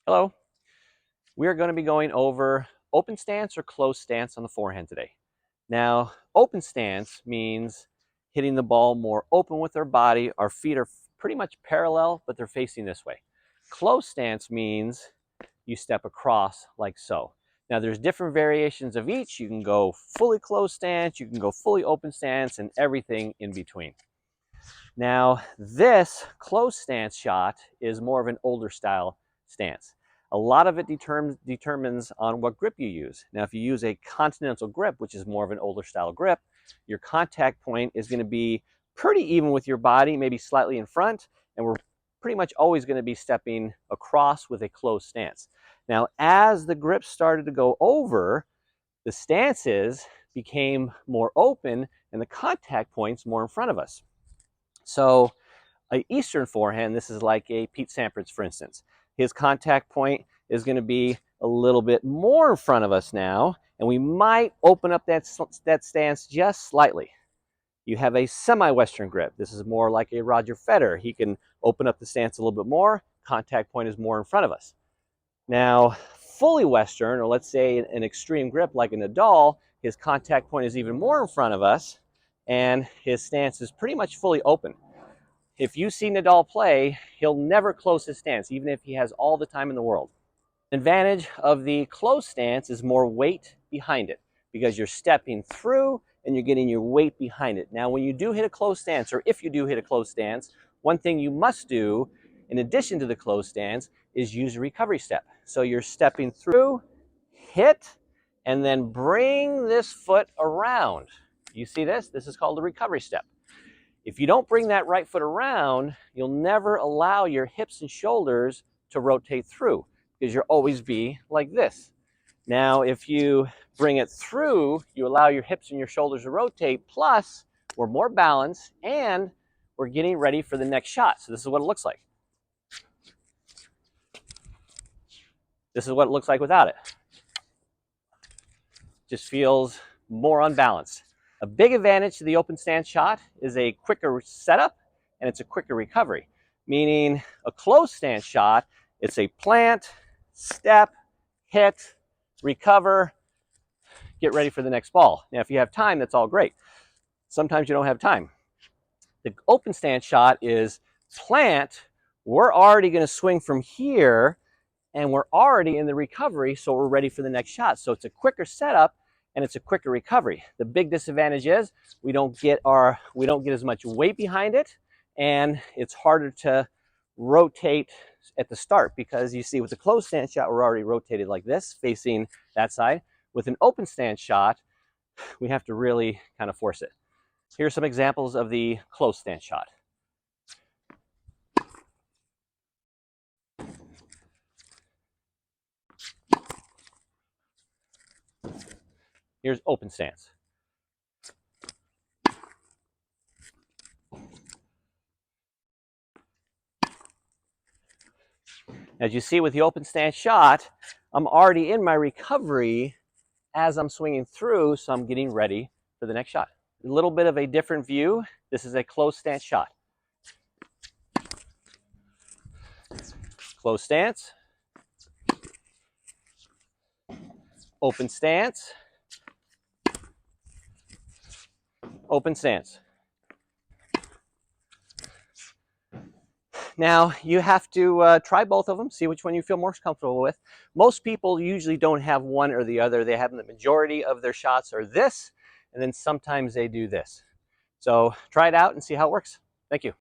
Hello. We are going to be going over open stance or closed stance on the forehand today. Now, open stance means hitting the ball more open with our body. Our feet are pretty much parallel, but they're facing this way. Closed stance means you step across like so. Now, there's different variations of each. You can go fully closed stance, you can go fully open stance, and everything in between. Now, this closed stance shot is more of an older style stance. A lot of it determines on what grip you use. Now, if you use a continental grip, which is more of an older style grip, your contact point is going to be pretty even with your body, maybe slightly in front, and we're pretty much always going to be stepping across with a closed stance. Now, as the grips started to go over, the stances became more open and the contact points more in front of us. So an Eastern forehand, this is like a Pete Sampras, for instance. His contact point is going to be a little bit more in front of us now, and we might open up that stance just slightly. You have a semi-Western grip. This is more like a Roger Federer. He can open up the stance a little bit more. Contact point is more in front of us. Now, fully Western, or let's say an extreme grip like a Nadal, his contact point is even more in front of us, and his stance is pretty much fully open. If you see Nadal play, he'll never close his stance, even if he has all the time in the world. The advantage of the closed stance is more weight behind it, because you're stepping through and you're getting your weight behind it. Now, when you do hit a closed stance, or if you do hit a closed stance, one thing you must do, in addition to the closed stance, is use a recovery step. So you're stepping through, hit, and then bring this foot around. You see this? This is called the recovery step. If you don't bring that right foot around, you'll never allow your hips and shoulders to rotate through, because you'll always be like this. Now, if you bring it through, you allow your hips and your shoulders to rotate, plus we're more balanced and we're getting ready for the next shot. So this is what it looks like. This is what it looks like without it. Just feels more unbalanced. A big advantage to the open stance shot is a quicker setup and it's a quicker recovery. Meaning a closed stance shot, it's a plant, step, hit, recover, get ready for the next ball. Now, if you have time, that's all great. Sometimes you don't have time. The open stance shot is plant, we're already going to swing from here and we're already in the recovery, so we're ready for the next shot. So it's a quicker setup and it's a quicker recovery. The big disadvantage is we don't get as much weight behind it, and it's harder to rotate at the start, because you see with the closed stance shot, we're already rotated like this, facing that side. With an open stance shot, we have to really kind of force it. Here's some examples of the closed stance shot. Here's open stance. As you see with the open stance shot, I'm already in my recovery as I'm swinging through, so I'm getting ready for the next shot. A little bit of a different view. This is a closed stance shot. Closed stance. Open stance. Open stance. Now, you have to try both of them, see which one you feel most comfortable with. Most people usually don't have one or the other. They have the majority of their shots are this, and then sometimes they do this. So try it out and see how it works. Thank you.